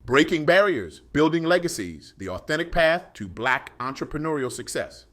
Breaking Barriers, Building Legacies, the authentic path to Black entrepreneurial success.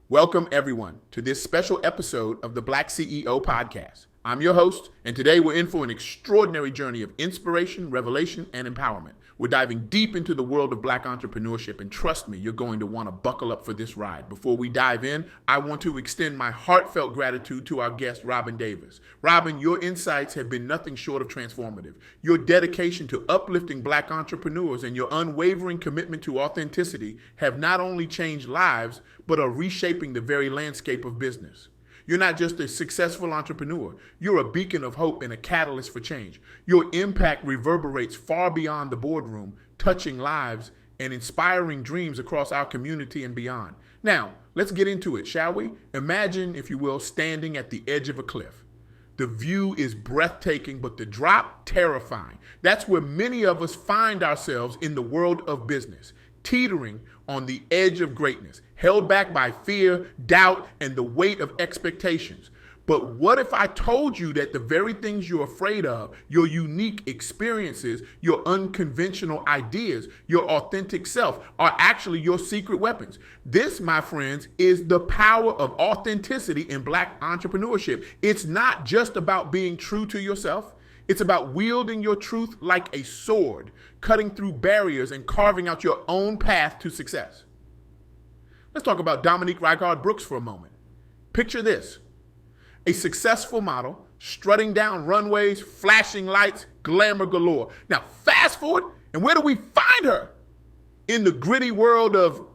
Welcome, everyone, to this special episode of the Black CEO Podcast. I'm your host, and today we're in for an extraordinary journey of inspiration, revelation, and empowerment. We're diving deep into the world of Black entrepreneurship, and trust me, you're going to want to buckle up for this ride. Before we dive in, I want to extend my heartfelt gratitude to our guest, Robin Davis. Robin, your insights have been nothing short of transformative. Your dedication to uplifting Black entrepreneurs and your unwavering commitment to authenticity have not only changed lives, but are reshaping the very landscape of business. You're not just a successful entrepreneur. You're a beacon of hope and a catalyst for change. Your impact reverberates far beyond the boardroom, touching lives and inspiring dreams across our community and beyond. Now, let's get into it, shall we? Imagine, if you will, standing at the edge of a cliff. The view is breathtaking, but the drop, terrifying. That's where many of us find ourselves in the world of business, teetering on the edge of greatness, held back by fear, doubt, and the weight of expectations. But what if I told you that the very things you're afraid of, your unique experiences, your unconventional ideas, your authentic self, are actually your secret weapons? This, my friends, is the power of authenticity in Black entrepreneurship. It's not just about being true to yourself. It's about wielding your truth like a sword, cutting through barriers and carving out your own path to success. Let's talk about Dominique Reighard-Brooks for a moment. Picture this: a successful model strutting down runways, flashing lights, glamour galore. Now, fast forward, and where do we find her? In the gritty world of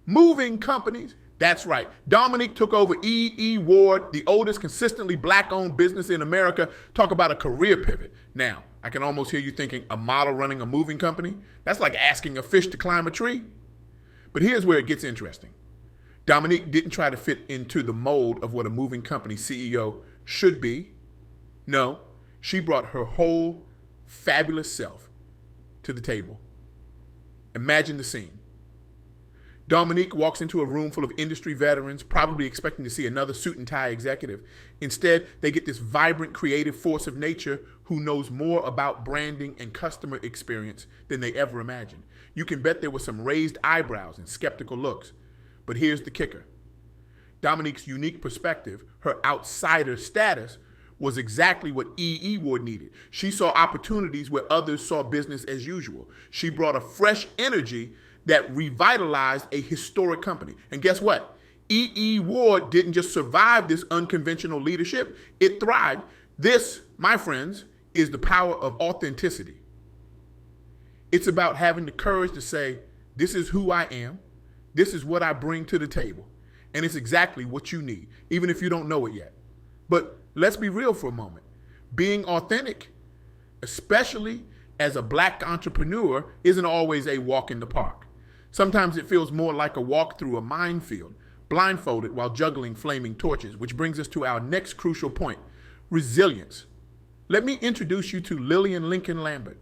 moving companies. That's right. Dominique took over E.E. Ward, the oldest consistently Black-owned business in America. Talk about a career pivot. Now, I can almost hear you thinking, a model running a moving company? That's like asking a fish to climb a tree. But here's where it gets interesting. Dominique didn't try to fit into the mold of what a moving company CEO should be. No, she brought her whole fabulous self to the table. Imagine the scene. Dominique walks into a room full of industry veterans, probably expecting to see another suit and tie executive. Instead, they get this vibrant, creative force of nature who knows more about branding and customer experience than they ever imagined. You can bet there were some raised eyebrows and skeptical looks. But here's the kicker. Dominique's unique perspective, her outsider status, was exactly what E.E. Ward needed. She saw opportunities where others saw business as usual. She brought a fresh energy that revitalized a historic company. And guess what? E.E. Ward didn't just survive this unconventional leadership, it thrived. This, my friends, is the power of authenticity. It's about having the courage to say, this is who I am, this is what I bring to the table, and it's exactly what you need, even if you don't know it yet. But let's be real for a moment. Being authentic, especially as a Black entrepreneur, isn't always a walk in the park. Sometimes it feels more like a walk through a minefield, blindfolded while juggling flaming torches, which brings us to our next crucial point: resilience. Let me introduce you to Lillian Lincoln Lambert.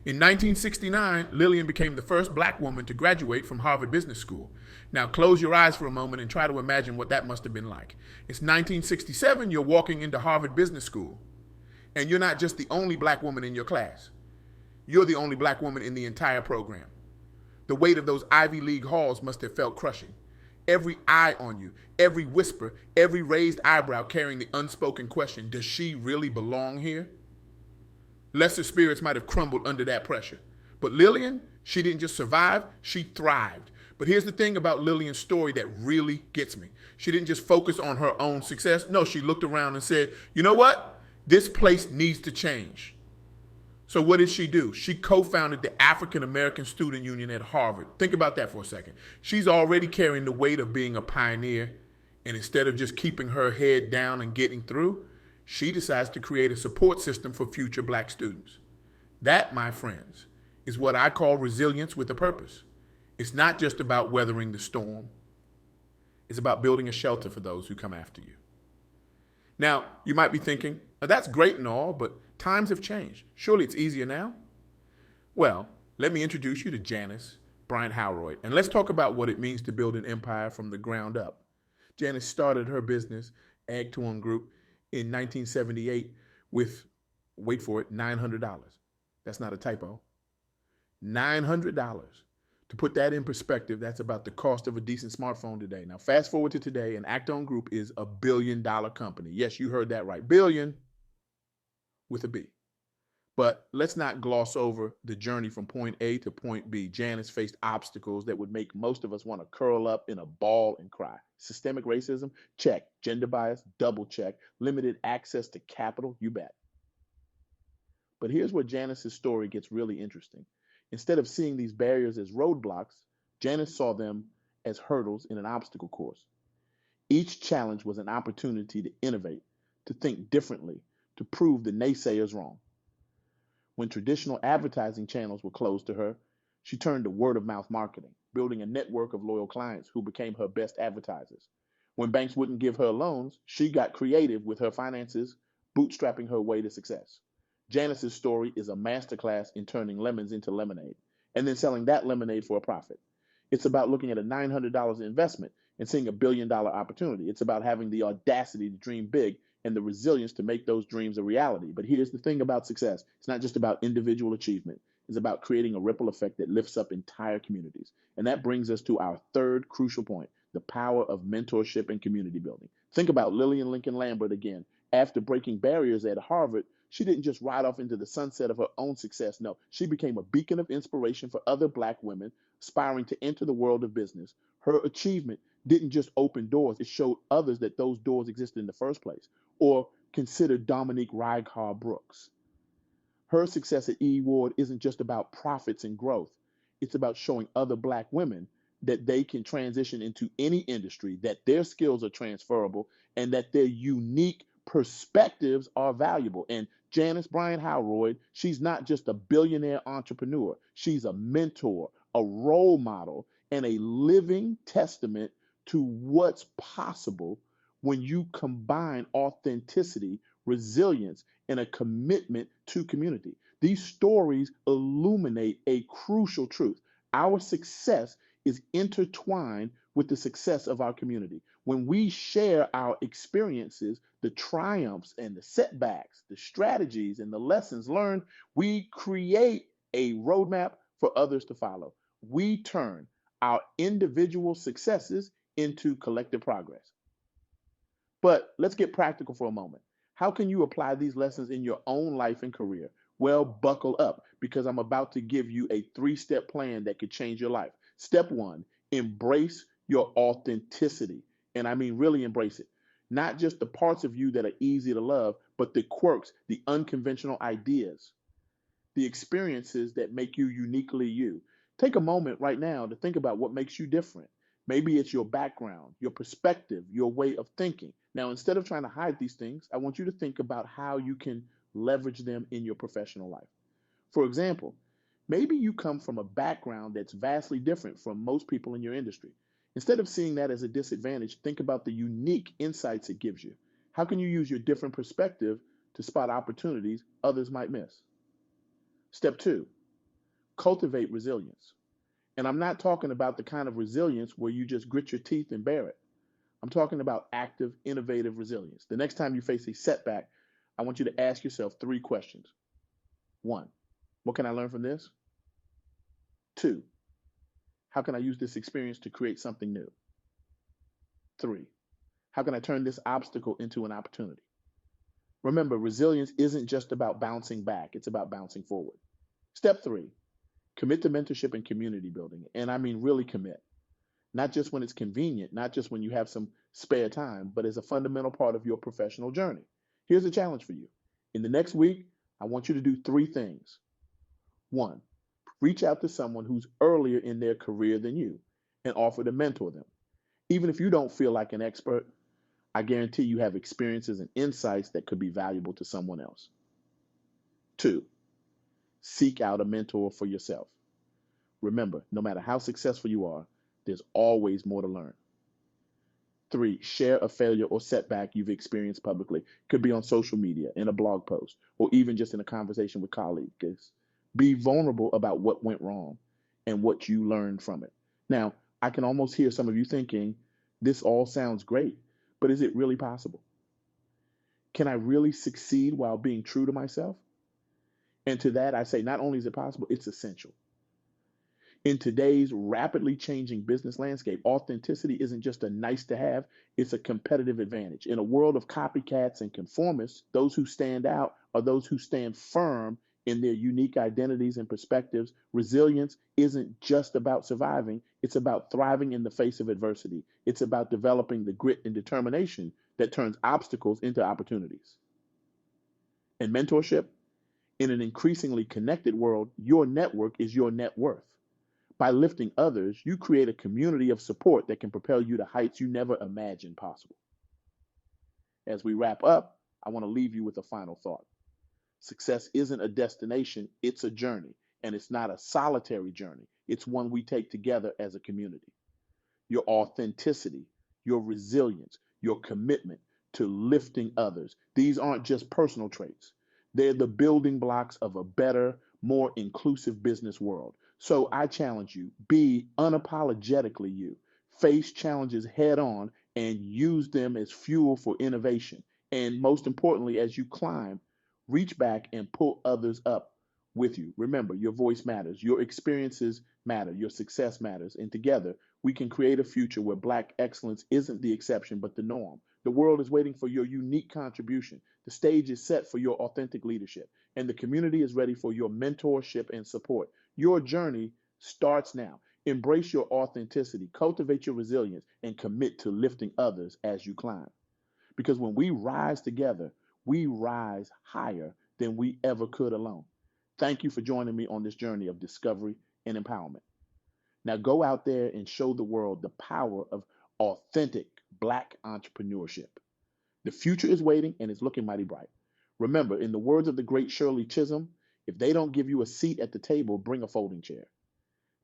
In 1969, Lillian became the first Black woman to graduate from Harvard Business School. Now close your eyes for a moment and try to imagine what that must have been like. It's 1967, you're walking into Harvard Business School, and you're not just the only Black woman in your class. You're the only Black woman in the entire program. The weight of those Ivy League halls must have felt crushing. Every eye on you, every whisper, every raised eyebrow carrying the unspoken question, does she really belong here? Lesser spirits might have crumbled under that pressure. But Lillian, she didn't just survive, she thrived. But here's the thing about Lillian's story that really gets me. She didn't just focus on her own success. No, she looked around and said, you know what? This place needs to change. So what did she do? She co-founded the African American Student Union at Harvard. Think about that for a second. She's already carrying the weight of being a pioneer, and instead of just keeping her head down and getting through, she decides to create a support system for future Black students. That, my friends, is what I call resilience with a purpose. It's not just about weathering the storm. It's about building a shelter for those who come after you. Now, you might be thinking, oh, that's great and all, but times have changed. Surely it's easier now? Well, let me introduce you to Janice, Bryant, Howroyd, and let's talk about what it means to build an empire from the ground up. Janice started her business, Ag to One Group, in 1978 with, wait for it, $900. That's not a typo. $900. To put that in perspective, that's about the cost of a decent smartphone today. Now, fast forward to today, and Actone Group is a billion-dollar company. Yes, you heard that right. Billion with a B. But let's not gloss over the journey from point A to point B. Janice faced obstacles that would make most of us want to curl up in a ball and cry. Systemic racism? Check. Gender bias? Double check. Limited access to capital? You bet. But here's where Janice's story gets really interesting. Instead of seeing these barriers as roadblocks, Janice saw them as hurdles in an obstacle course. Each challenge was an opportunity to innovate, to think differently, to prove the naysayers wrong. When traditional advertising channels were closed to her, she turned to word of mouth marketing, building a network of loyal clients who became her best advertisers. When banks wouldn't give her loans, she got creative with her finances, bootstrapping her way to success. Janice's story is a masterclass in turning lemons into lemonade and then selling that lemonade for a profit. It's about looking at a $900 investment and seeing a $1 billion opportunity. It's about having the audacity to dream big and the resilience to make those dreams a reality. But here's the thing about success. It's not just about individual achievement. It's about creating a ripple effect that lifts up entire communities. And that brings us to our third crucial point, the power of mentorship and community building. Think about Lillian Lincoln Lambert again. After breaking barriers at Harvard, she didn't just ride off into the sunset of her own success. No, she became a beacon of inspiration for other Black women aspiring to enter the world of business. Her achievement didn't just open doors, it showed others that those doors existed in the first place. Or consider Dominique Reighard-Brooks. Her success at E. Ward isn't just about profits and growth. It's about showing other Black women that they can transition into any industry, that their skills are transferable, and that their unique perspectives are valuable. And Janice Bryant Howroyd, she's not just a billionaire entrepreneur. She's a mentor, a role model, and a living testament to what's possible when you combine authenticity, resilience, and a commitment to community. These stories illuminate a crucial truth. Our success is intertwined with the success of our community. When we share our experiences, the triumphs and the setbacks, the strategies and the lessons learned, we create a roadmap for others to follow. We turn our individual successes into collective progress. But let's get practical for a moment. How can you apply these lessons in your own life and career? Well, buckle up because I'm about to give you a 3-step plan that could change your life. Step 1, embrace your authenticity. And I mean, really embrace it. Not just the parts of you that are easy to love, but the quirks, the unconventional ideas, the experiences that make you uniquely you. Take a moment right now to think about what makes you different. Maybe it's your background, your perspective, your way of thinking. Now, instead of trying to hide these things, I want you to think about how you can leverage them in your professional life. For example, maybe you come from a background that's vastly different from most people in your industry. Instead of seeing that as a disadvantage, think about the unique insights it gives you. How can you use your different perspective to spot opportunities others might miss? Step 2, cultivate resilience. And I'm not talking about the kind of resilience where you just grit your teeth and bear it. I'm talking about active, innovative resilience. The next time you face a setback, I want you to ask yourself 3 questions. 1, what can I learn from this? 2, how can I use this experience to create something new? 3, how can I turn this obstacle into an opportunity? Remember, resilience isn't just about bouncing back, it's about bouncing forward. Step 3, commit to mentorship and community building. And I mean, really commit. Not just when it's convenient, not just when you have some spare time, but as a fundamental part of your professional journey. Here's a challenge for you. In the next week, I want you to do 3 things. 1, reach out to someone who's earlier in their career than you and offer to mentor them. Even if you don't feel like an expert, I guarantee you have experiences and insights that could be valuable to someone else. 2, seek out a mentor for yourself. Remember, no matter how successful you are, there's always more to learn. 3, share a failure or setback you've experienced publicly. Could be on social media, in a blog post, or even just in a conversation with colleagues. Be vulnerable about what went wrong and what you learned from it. Now, I can almost hear some of you thinking, this all sounds great, but is it really possible? Can I really succeed while being true to myself? And to that, I say, not only is it possible, it's essential. In today's rapidly changing business landscape, authenticity isn't just a nice to have, it's a competitive advantage. In a world of copycats and conformists, those who stand out are those who stand firm in their unique identities and perspectives. Resilience isn't just about surviving, it's about thriving in the face of adversity. It's about developing the grit and determination that turns obstacles into opportunities. And mentorship, in an increasingly connected world, your network is your net worth. By lifting others, you create a community of support that can propel you to heights you never imagined possible. As we wrap up, I want to leave you with a final thought. Success isn't a destination, it's a journey. And it's not a solitary journey, it's one we take together as a community. Your authenticity, your resilience, your commitment to lifting others, these aren't just personal traits. They're the building blocks of a better, more inclusive business world. So I challenge you, be unapologetically you. Face challenges head on and use them as fuel for innovation. And most importantly, as you climb, reach back and pull others up with you. Remember, your voice matters, your experiences matter, your success matters. And together, we can create a future where Black excellence isn't the exception, but the norm. The world is waiting for your unique contribution. The stage is set for your authentic leadership, and the community is ready for your mentorship and support. Your journey starts now. Embrace your authenticity, cultivate your resilience, and commit to lifting others as you climb. Because when we rise together, we rise higher than we ever could alone. Thank you for joining me on this journey of discovery and empowerment. Now go out there and show the world the power of authentic Black entrepreneurship. The future is waiting and it's looking mighty bright. Remember, in the words of the great Shirley Chisholm, if they don't give you a seat at the table, bring a folding chair.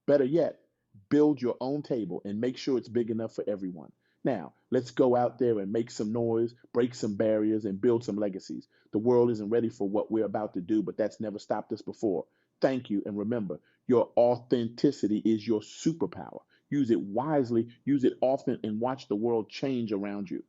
Better yet, build your own table and make sure it's big enough for everyone. Now, let's go out there and make some noise, break some barriers, and build some legacies. The world isn't ready for what we're about to do, but that's never stopped us before. Thank you, and remember, your authenticity is your superpower. Use it wisely, use it often, and watch the world change around you.